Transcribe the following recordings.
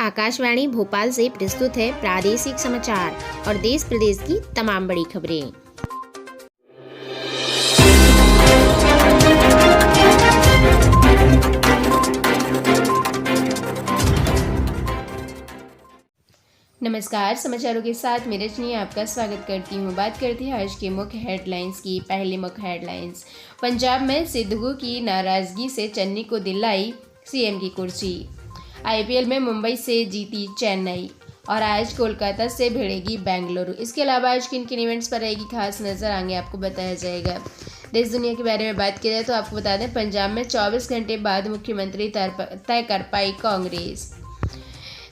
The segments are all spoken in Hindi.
आकाशवाणी भोपाल से प्रस्तुत है प्रादेशिक समाचार और देश प्रदेश की तमाम बड़ी खबरें। नमस्कार, समाचारों के साथ मैं रजनी आपका स्वागत करती हूँ। बात करते हैं आज के मुख्य हेडलाइंस की। पहली मुख्य हेडलाइंस, पंजाब में सिद्धू की नाराजगी से चन्नी को दिलाई सीएम की कुर्सी। आईपीएल में मुंबई से जीती चेन्नई और आज कोलकाता से भिड़ेगी बेंगलुरु। इसके अलावा आज किन किन इवेंट्स पर रहेगी खास नज़र, आगे आपको बताया जाएगा। देश दुनिया के बारे में बात की जाए तो आपको बता दें, पंजाब में 24 घंटे बाद मुख्यमंत्री तय कर पाई कांग्रेस।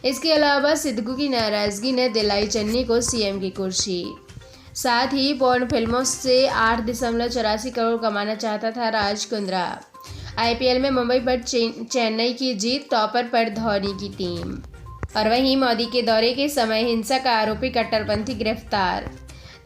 इसके अलावा सिद्धू की नाराजगी ने दिलाई चन्नी को सीएम की कुर्सी। साथ ही पोर्न फिल्मों से 8.84 करोड़ कमाना चाहता था राज कुंद्रा। आईपीएल में मुंबई पर चेन्नई की जीत, टॉपर पर धोनी की टीम। और वहीं मोदी के दौरे के समय हिंसा का आरोपी कट्टरपंथी गिरफ्तार।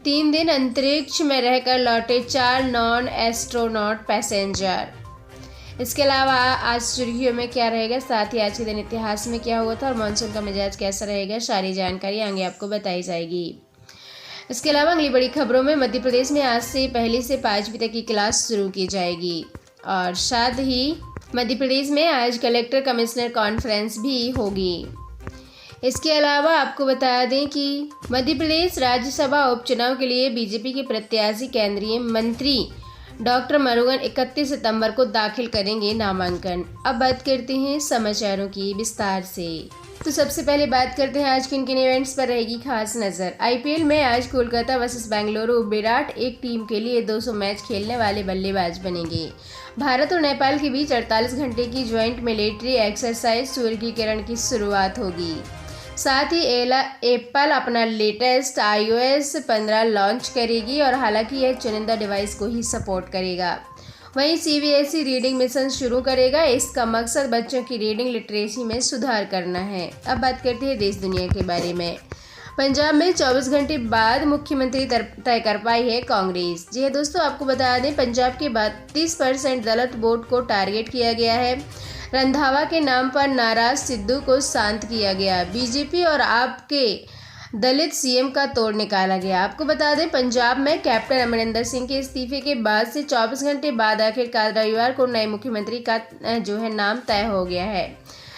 3 दिन अंतरिक्ष में रहकर लौटे 4 नॉन एस्ट्रोनॉट पैसेंजर। इसके अलावा आज सुर्खियों में क्या रहेगा, साथ ही आज के दिन इतिहास में क्या हुआ था और मानसून का मिजाज कैसा रहेगा, सारी जानकारी आगे आपको बताई जाएगी। इसके अलावा अगली बड़ी खबरों में मध्य प्रदेश में आज से 1 से 5वीं तक की क्लास शुरू की जाएगी और साथ ही मध्य प्रदेश में आज कलेक्टर कमिश्नर कॉन्फ्रेंस भी होगी। इसके अलावा आपको बता दें कि मध्य प्रदेश राज्यसभा उपचुनाव के लिए बीजेपी के प्रत्याशी केंद्रीय मंत्री डॉक्टर मरुगन 31 सितंबर को दाखिल करेंगे नामांकन। अब बात करते हैं समाचारों की विस्तार से। तो सबसे पहले बात करते हैं आज किन किन इवेंट्स पर रहेगी खास नज़र। आईपीएल में आज कोलकाता वर्सेस बेंगलुरु। विराट एक टीम के लिए 200 मैच खेलने वाले बल्लेबाज बनेंगे। भारत और नेपाल के बीच 48 घंटे की ज्वाइंट मिलिट्री एक्सरसाइज सूर्य की किरण की शुरुआत होगी। साथ ही एप्पल अपना लेटेस्ट iOS 15 लॉन्च करेगी और हालांकि यह चुनिंदा डिवाइस को ही सपोर्ट करेगा। वहीं सीबीएसई रीडिंग मिशन शुरू करेगा। इसका मकसद बच्चों की रीडिंग लिटरेसी में सुधार करना है। अब बात करते हैं देश दुनिया के बारे में। पंजाब में 24 घंटे बाद मुख्यमंत्री तय कर पाई है कांग्रेस। जी दोस्तों, आपको बता दें, पंजाब के 32% दलित वोट को टारगेट किया गया है। रंधावा के नाम पर नाराज सिद्धू को शांत किया गया। बीजेपी और आप के दलित सीएम का तोड़ निकाला गया। आपको बता दें, पंजाब में कैप्टन अमरिंदर सिंह के इस्तीफे के बाद से 24 घंटे बाद आखिरकार रविवार को नए मुख्यमंत्री का नाम तय हो गया है।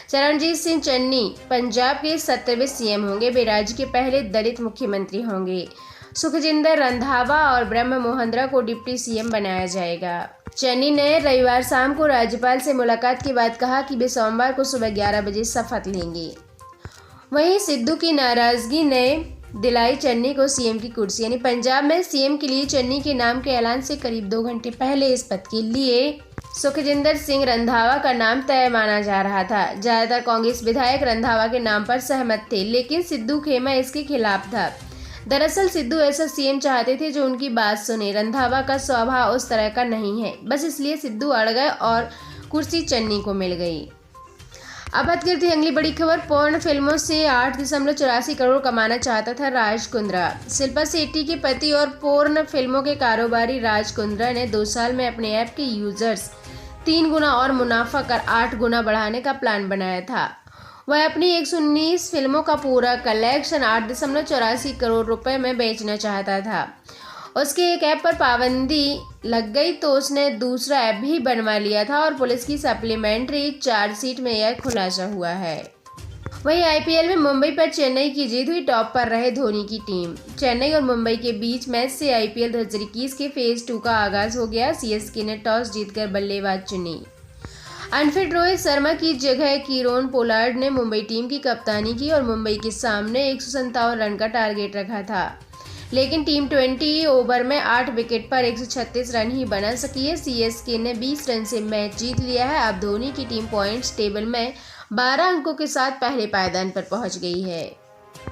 चरणजीत सिंह चन्नी पंजाब के 70वें सीएम होंगे। वे राज्य के पहले दलित मुख्यमंत्री होंगे। सुखजिंदर रंधावा और ब्रह्म मोहंद्रा को डिप्टी सीएम बनाया जाएगा। चन्नी ने रविवार शाम को राज्यपाल से मुलाकात के बाद कहा कि वे सोमवार को सुबह 11 बजे शपथ लेंगे। वहीं सिद्धू की नाराजगी ने दिलाई चन्नी को सीएम की कुर्सी। यानी पंजाब में सीएम के लिए चन्नी के नाम के ऐलान से करीब 2 घंटे पहले इस पद के लिए सुखजिंदर सिंह रंधावा का नाम तय माना जा रहा था। ज्यादातर कांग्रेस विधायक रंधावा के नाम पर सहमत थे, लेकिन सिद्धू खेमा इसके खिलाफ था। दरअसल सिद्धू ऐसा सीएम चाहते थे जो उनकी बात सुने। रंधावा का स्वभाव उस तरह का नहीं है, बस इसलिए सिद्धू अड़ गए और कुर्सी चन्नी को मिल गई। अब बात करते हैं अगली बड़ी खबर। पोर्न फिल्मों से 8.84 करोड़ कमाना चाहता था राज कुंद्रा। शिल्पा शेट्टी के पति और पोर्न फिल्मों के कारोबारी राज कुंद्रा ने 2 साल में अपने ऐप के यूजर्स 3 गुना और मुनाफा कर 8 गुना बढ़ाने का प्लान बनाया था। वह अपनी 119 फिल्मों का पूरा कलेक्शन 8.84 करोड़ रुपए में बेचना चाहता था। उसके एक ऐप पर पाबंदी लग गई तो उसने दूसरा ऐप भी बनवा लिया था और पुलिस की सप्लीमेंट्री चार्जशीट में यह खुलासा हुआ है। वहीं आईपीएल में मुंबई पर चेन्नई की जीत हुई, टॉप पर रहे धोनी की टीम। चेन्नई और मुंबई के बीच मैच से आईपीएल 2021 के फेज 2 का आगाज हो गया। सीएसके ने टॉस जीतकर बल्लेबाज चुनी। अनफिट रोहित शर्मा की जगह कीरोन पोलार्ड ने मुंबई टीम की कप्तानी की और मुंबई के सामने 157 रन का टारगेट रखा था, लेकिन टीम 20 ओवर में 8 विकेट पर 136 रन ही बना सकी है। सीएसके ने 20 रन से मैच जीत लिया है। अब धोनी की टीम पॉइंट्स टेबल में 12 अंकों के साथ पहले पायदान पर पहुंच गई है।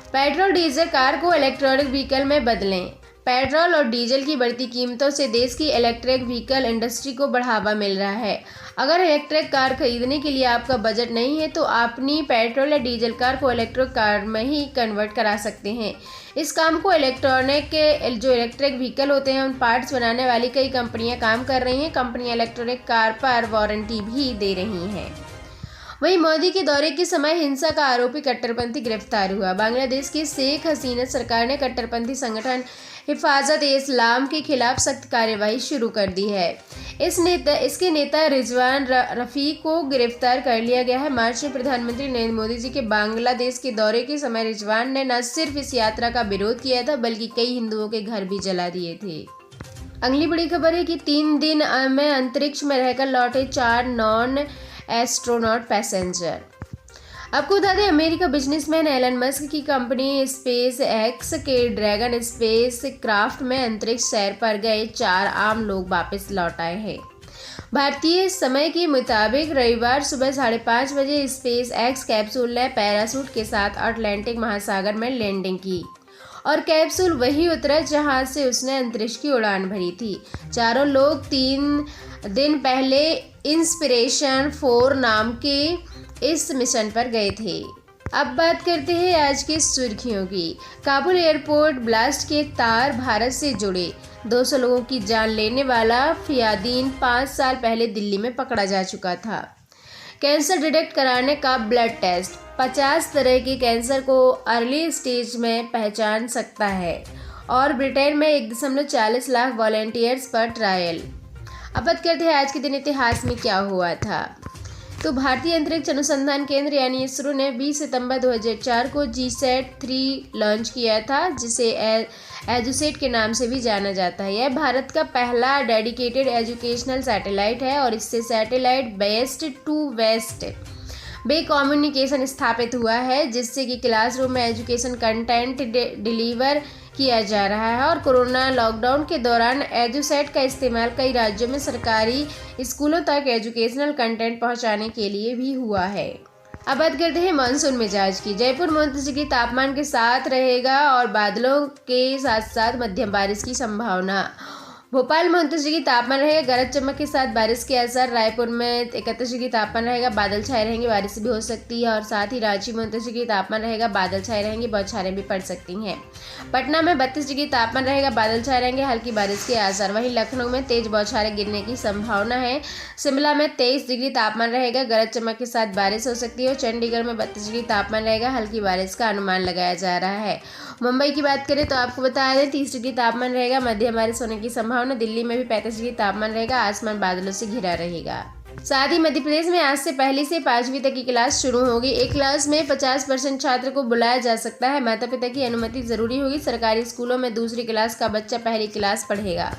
पेट्रोल डीजल कार को इलेक्ट्रॉनिक व्हीकल में बदलें। पेट्रोल और डीजल की बढ़ती कीमतों से देश की इलेक्ट्रिक व्हीकल इंडस्ट्री को बढ़ावा मिल रहा है। अगर इलेक्ट्रिक कार खरीदने के लिए आपका बजट नहीं है तो आप अपनी पेट्रोल या डीजल कार को इलेक्ट्रिक कार में ही कन्वर्ट करा सकते हैं। इस काम को इलेक्ट्रिक व्हीकल होते हैं उन पार्ट्स बनाने वाली कई कंपनियां काम कर रही हैं। कंपनियां इलेक्ट्रिक कार पर वारंटी भी दे रही हैं। वहीं मोदी के दौरे के समय हिंसा का आरोपी कट्टरपंथी गिरफ्तार हुआ। बांग्लादेश की शेख हसीना सरकार ने कट्टरपंथी संगठन हिफाजत-ए-इस्लाम के खिलाफ सख्त कार्यवाही शुरू कर दी है। इसके नेता रिजवान रफीक को गिरफ्तार कर लिया गया है। मार्च में प्रधानमंत्री नरेंद्र मोदी जी के बांग्लादेश के दौरे के समय रिजवान ने न सिर्फ इस यात्रा का विरोध किया था बल्कि कई हिंदुओं के घर भी जला दिए थे। अगली बड़ी खबर है कि 3 दिन में अंतरिक्ष में रहकर लौटे 4 नॉन एस्ट्रोनॉट पैसेंजर। आपको बता दें, अमेरिका बिजनेसमैन एलन मस्क की कंपनी स्पेस एक्स के ड्रैगन स्पेस क्राफ्ट में अंतरिक्ष सैर पर गए 4 आम लोग वापस लौट आए हैं। भारतीय समय के मुताबिक रविवार सुबह 5:30 बजे स्पेस एक्स कैप्सूल ने पैराशूट के साथ अटलांटिक महासागर में लैंडिंग की और कैप्सूल वही उतरा जहां से उसने अंतरिक्ष की उड़ान भरी थी। चारों लोग 3 दिन पहले इंस्पिरेशन 4 नाम के इस मिशन पर गए थे। अब बात करते हैं आज की सुर्खियों की। काबुल एयरपोर्ट ब्लास्ट के तार भारत से जुड़े। 200 लोगों की जान लेने वाला फियादीन 5 साल पहले दिल्ली में पकड़ा जा चुका था। कैंसर डिटेक्ट कराने का ब्लड टेस्ट 50 तरह के कैंसर को अर्ली स्टेज में पहचान सकता है और ब्रिटेन में 1.40 लाख वॉलंटियर्स पर ट्रायल। अब बात करते हैं आज के दिन इतिहास में क्या हुआ था। तो भारतीय अंतरिक्ष अनुसंधान केंद्र यानी इसरो ने 20 सितंबर 2004 को GSAT-3 लॉन्च किया था, जिसे एजुसेट के नाम से भी जाना जाता है। यह भारत का पहला डेडिकेटेड एजुकेशनल सैटेलाइट है और इससे सैटेलाइट बेस्ड टू वेस्ट बे कम्युनिकेशन स्थापित हुआ है, जिससे कि क्लासरूम में एजुकेशन कंटेंट डिलीवर किया जा रहा है। और कोरोना लॉकडाउन के दौरान एजुसेट का इस्तेमाल कई राज्यों में सरकारी स्कूलों तक एजुकेशनल कंटेंट पहुंचाने के लिए भी हुआ है। अब बात करते हैं मानसून मिजाज की। जयपुर 29 डिग्री तापमान के साथ रहेगा और बादलों के साथ साथ मध्यम बारिश की संभावना। भोपाल में 29 डिग्री तापमान रहेगा, गरज चमक के साथ बारिश के असर। रायपुर में 31 डिग्री तापमान रहेगा, बादल छाए रहेंगे, बारिश भी हो सकती है। और साथ ही रांची में 29 डिग्री तापमान रहेगा, बादल छाए रहेंगे, बौछारें भी पड़ सकती हैं। पटना में 32 डिग्री तापमान रहेगा, बादल छाए रहेंगे, हल्की बारिश के आसार। वहीं लखनऊ में तेज बौछारें गिरने की संभावना है। शिमला में 23 डिग्री तापमान रहेगा, गरज चमक के साथ बारिश हो सकती है। और चंडीगढ़ में 32 डिग्री तापमान रहेगा, हल्की बारिश का अनुमान लगाया जा रहा है। मुंबई की बात करें तो आपको बता दें 30 डिग्री तापमान रहेगा, मध्यम बारिश होने की संभावना। दिल्ली में भी 35 डिग्री तापमान रहेगा, आसमान बादलों से घिरा रहेगा। साथ ही मध्य प्रदेश में आज से 1 से 5वीं तक की क्लास शुरू होगी। एक क्लास में 50% छात्र को बुलाया जा सकता है। माता पिता की अनुमति जरूरी होगी। सरकारी स्कूलों में दूसरी क्लास का बच्चा पहली क्लास पढ़ेगा।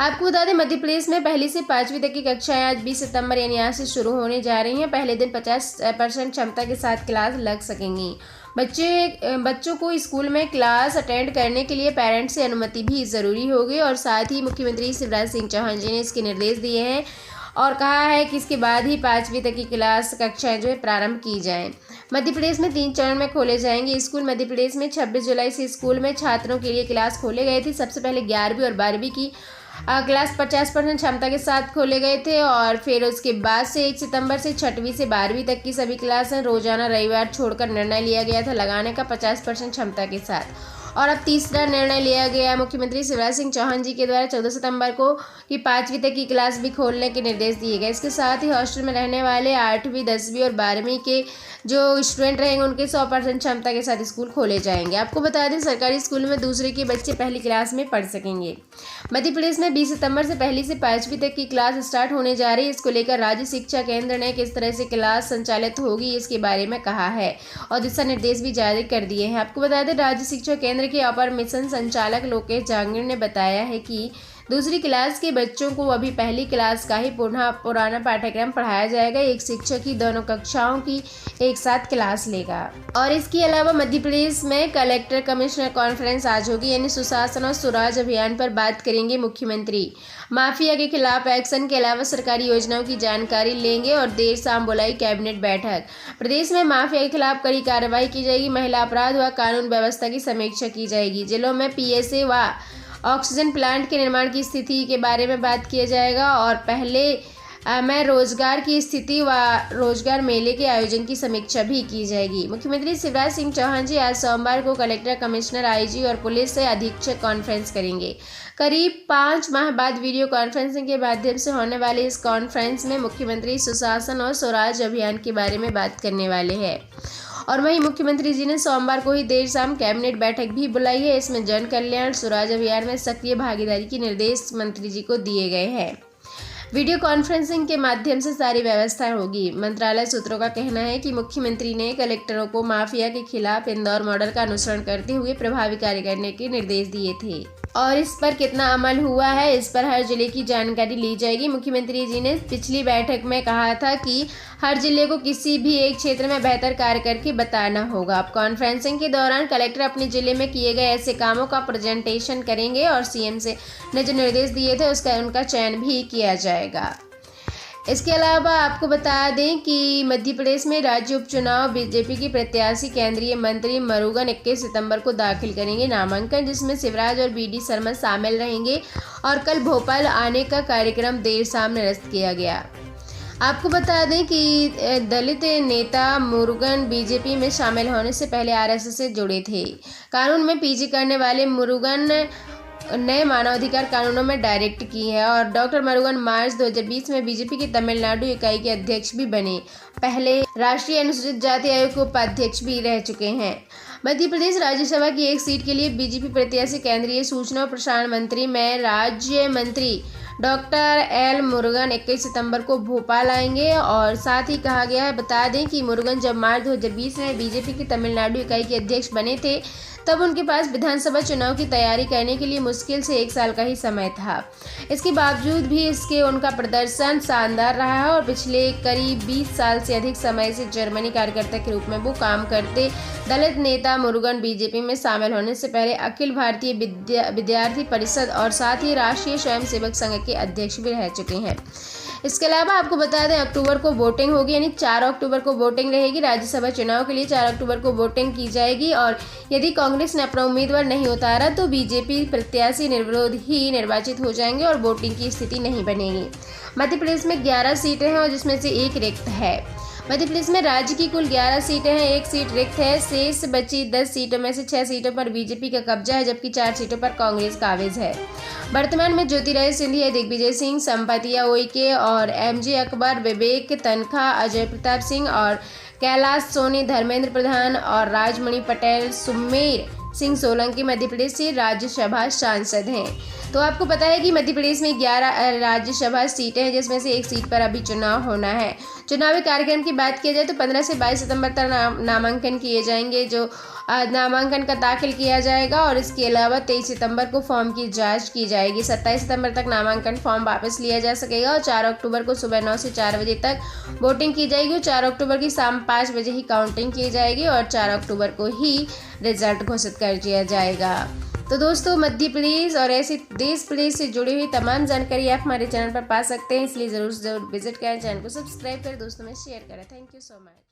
आपको बता दें मध्य प्रदेश में 1 से 5वीं तक की कक्षाएं आज 20 सितंबर यानी आज से शुरू होने जा रही हैं। पहले दिन 50% क्षमता के साथ क्लास लग सकेंगी। बच्चों को स्कूल में क्लास अटेंड करने के लिए पेरेंट्स से अनुमति भी ज़रूरी होगी। और साथ ही मुख्यमंत्री शिवराज सिंह चौहान जी ने इसके निर्देश दिए हैं और कहा है कि इसके बाद ही 5वीं तक की क्लास कक्षाएं जो है प्रारंभ की जाएं। मध्य प्रदेश में 3 चरण में खोले जाएंगे स्कूल। मध्य प्रदेश में 26 जुलाई से स्कूल में छात्रों के लिए क्लास खोले गए थे। सबसे पहले 11वीं और 12वीं की क्लास 50% क्षमता के साथ खोले गए थे और फिर उसके बाद से 1 सितंबर से 6वीं से 12वीं तक की सभी क्लासें रोजाना रविवार छोड़कर निर्णय लिया गया था लगाने का 50% क्षमता के साथ। और अब तीसरा निर्णय लिया गया मुख्यमंत्री शिवराज सिंह चौहान जी के द्वारा 14 सितंबर को कि 5वीं तक की क्लास भी खोलने के निर्देश दिए गए। इसके साथ ही हॉस्टल में रहने वाले 8वीं 10वीं और 12वीं के जो स्टूडेंट रहेंगे उनके 100% क्षमता के साथ स्कूल खोले जाएंगे। आपको बता दें सरकारी स्कूल में दूसरे के बच्चे पहली क्लास में पढ़ सकेंगे। मध्य प्रदेश में 20 सितंबर से 1 से 5वीं तक की क्लास स्टार्ट होने जा रही है। इसको लेकर राज्य शिक्षा केंद्र ने किस तरह से क्लास संचालित होगी इसके बारे में कहा है और दिशा निर्देश भी जारी कर दिए हैं। आपको बता दें राज्य शिक्षा केंद्र के अपर मिशन संचालक लोकेश जांगीर ने बताया है कि दूसरी क्लास के बच्चों को अभी पहली क्लास का ही पुराना पाठ्यक्रम पढ़ाया जाएगा। एक शिक्षक ही दोनों कक्षाओं की एक साथ क्लास लेगा। और इसके अलावा मध्य प्रदेश में कलेक्टर कमिश्नर कॉन्फ्रेंस आज होगी यानी सुशासन और सुराज अभियान पर बात करेंगे मुख्यमंत्री। माफिया के खिलाफ एक्शन के अलावा सरकारी योजनाओं की जानकारी लेंगे और देर शाम बुलाई कैबिनेट बैठक। प्रदेश में माफिया के खिलाफ कड़ी कार्रवाई की जाएगी। महिला अपराध व कानून व्यवस्था की समीक्षा की जाएगी। जिलों में PSA व ऑक्सीजन प्लांट के निर्माण की स्थिति के बारे में बात किया जाएगा और पहले में रोजगार की स्थिति व रोजगार मेले के आयोजन की समीक्षा भी की जाएगी। मुख्यमंत्री शिवराज सिंह चौहान जी आज सोमवार को कलेक्टर, कमिश्नर, आईजी और पुलिस से अधीक्षक कॉन्फ्रेंस करेंगे। करीब 5 माह बाद वीडियो कॉन्फ्रेंसिंग के माध्यम से होने वाले इस कॉन्फ्रेंस में मुख्यमंत्री सुशासन और स्वराज अभियान के बारे में बात करने वाले हैं। और वहीं मुख्यमंत्री जी ने सोमवार को ही देर शाम कैबिनेट बैठक भी बुलाई है। इसमें जन कल्याण स्वराज अभियान में सक्रिय भागीदारी के निर्देश मंत्री जी को दिए गए हैं। वीडियो कॉन्फ्रेंसिंग के माध्यम से सारी व्यवस्था होगी। मंत्रालय सूत्रों का कहना है कि मुख्यमंत्री ने कलेक्टरों को माफिया के खिलाफ इंदौर मॉडल का अनुसरण करते हुए प्रभावी कार्य करने के निर्देश दिए थे और इस पर कितना अमल हुआ है, इस पर हर जिले की जानकारी ली जाएगी। मुख्यमंत्री जी ने पिछली बैठक में कहा था कि हर जिले को किसी भी एक क्षेत्र में बेहतर कार्य करके बताना होगा। अब कॉन्फ्रेंसिंग के दौरान कलेक्टर अपने जिले में किए गए ऐसे कामों का प्रेजेंटेशन करेंगे और सीएम से ने जो निर्देश दिए थे उनका चयन भी किया जाएगा। इसके अलावा आपको बता दें कि मध्य प्रदेश में राज्य उपचुनाव बीजेपी की प्रत्याशी केंद्रीय मंत्री मुरुगन 21 सितंबर को दाखिल करेंगे नामांकन, जिसमें शिवराज और बीडी शर्मा शामिल रहेंगे और कल भोपाल आने का कार्यक्रम देर शाम निरस्त किया गया। आपको बता दें कि दलित नेता मुरुगन बीजेपी में शामिल होने से पहले आरएसएस से जुड़े थे। कानून में पीजी करने वाले मुरुगन नए मानवाधिकार कानूनों में डायरेक्ट की है और डॉक्टर मुरुगन मार्च 2020 में बीजेपी की तमिलनाडु इकाई के अध्यक्ष भी बने। पहले राष्ट्रीय अनुसूचित जाति आयोग के उपाध्यक्ष भी रह चुके हैं। मध्य प्रदेश राज्यसभा की एक सीट के लिए बीजेपी प्रत्याशी केंद्रीय सूचना और प्रसारण मंत्री में राज्य मंत्री डॉक्टर एल मुरुगन 21 सितंबर को भोपाल आएंगे और साथ ही कहा गया है, बता दें कि मुरुगन जब मार्च 2020 में बीजेपी की तमिलनाडु इकाई के अध्यक्ष बने थे तब उनके पास विधानसभा चुनाव की तैयारी करने के लिए मुश्किल से 1 साल का ही समय था। इसके बावजूद भी उनका प्रदर्शन शानदार रहा है और पिछले करीब 20 साल से अधिक समय से जर्मनी कार्यकर्ता के रूप में वो काम करते दलित नेता मुरुगन बीजेपी में शामिल होने से पहले अखिल भारतीय विद्यार्थी परिषद और साथ ही राष्ट्रीय स्वयंसेवक संघ के अध्यक्ष भी रह चुके हैं। इसके अलावा आपको बता दें अक्टूबर को वोटिंग होगी, यानी 4 अक्टूबर को वोटिंग रहेगी। राज्यसभा चुनाव के लिए 4 अक्टूबर को वोटिंग की जाएगी और यदि कांग्रेस ने अपना उम्मीदवार नहीं उतारा तो बीजेपी प्रत्याशी निर्विरोध ही निर्वाचित हो जाएंगे और वोटिंग की स्थिति नहीं बनेगी। मध्य प्रदेश में 11 सीटें हैं और जिसमें से 1 रिक्त है। मध्य प्रदेश में राज्य की कुल 11 सीटें हैं, 1 सीट रिक्त है। शेष बची 10 सीटों में से 6 सीटों पर बीजेपी का कब्जा है जबकि 4 सीटों पर कांग्रेस काबिज है। वर्तमान में ज्योतिरादित्य सिंधिया, दिग्विजय सिंह, संपतिया उइके और एमजे अकबर, विवेक तनखा, अजय प्रताप सिंह और कैलाश सोनी, धर्मेंद्र प्रधान और राजमणि पटेल, सुमेर सिंह सोलंकी मध्य प्रदेश से राज्यसभा सांसद हैं। तो आपको पता है कि मध्य प्रदेश में 11 राज्यसभा सीटें हैं जिसमें से 1 सीट पर अभी चुनाव होना है। चुनावी कार्यक्रम की बात की जाए तो 15 से 22 सितंबर तक नामांकन किए जाएंगे, जो नामांकन का दाखिल किया जाएगा और इसके अलावा 23 सितंबर को फॉर्म की जांच की जाएगी। 27 सितंबर तक नामांकन फॉर्म वापस लिया जा सकेगा और 4 अक्टूबर को सुबह 9 से 4 बजे तक वोटिंग की जाएगी और 4 अक्टूबर की शाम 5 बजे ही काउंटिंग की जाएगी और 4 अक्टूबर को ही रिजल्ट घोषित कर दिया जाएगा। तो दोस्तों, मध्य प्रदेश और ऐसे देश प्रदेश से जुड़ी हुई तमाम जानकारी आप हमारे चैनल पर पा सकते हैं, इसलिए ज़रूर विजिट करें, चैनल को सब्सक्राइब करें, दोस्तों में शेयर करें। Thank you so much.